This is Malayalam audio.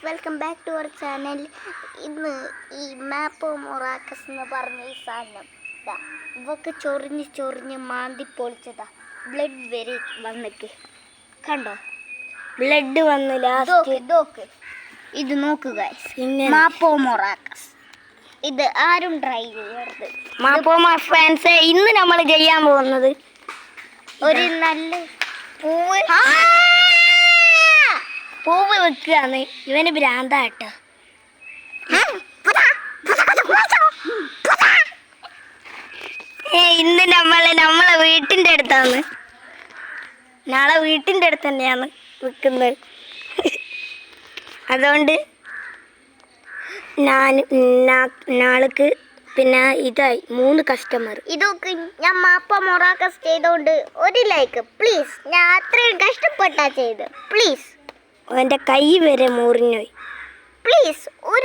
Welcome back to our channel. ഇന്ന് ഈ മാപ്പ് മൊറാക്കസ് എന്ന് പറഞ്ഞ ഈ സാധനം ഇവക്ക് ചൊറിഞ്ഞ് ചൊറിഞ്ഞ് മാന്തി പൊളിച്ചതാ. ബ്ലഡ് വരെ വന്നിട്ട് കണ്ടോ, ബ്ലഡ് വന്ന് ലാസ്റ്റ്. ഇത് നോക്കുക, മാപ്പോ മൊറാക്കസ്. ഇത് ആരും ട്രൈ ചെയ്യരുത്. മാപ്പോമ ഫാൻസ്, ഇന്ന് നമ്മൾ ചെയ്യാൻ പോകുന്നത് ഒരു നല്ല പൂവ് വെക്കുകയാണ്. ഇവന് ഭ്രാന്താട്ടോ. ഇന്ന് നമ്മളെ വീട്ടിൻ്റെ അടുത്താണ്, നാളെ വീട്ടിൻ്റെ അടുത്ത് തന്നെയാണ് വെക്കുന്നത്. അതുകൊണ്ട് നാളേക്ക് പിന്നെ ഇതായി 3 കസ്റ്റമർ. ഇതൊക്കെ ഞാൻ മാപ്പ മൊറാക്കസ് ചെയ്തോണ്ട് ഒരു ലൈക്ക് പ്ലീസ്. ഞാൻ അത്രയും കഷ്ടപ്പെട്ടാ ചെയ്ത്. പ്ലീസ്, അവൻ്റെ കൈ വരെ മുറിഞ്ഞുപോയി. പ്ലീസ് ഒരു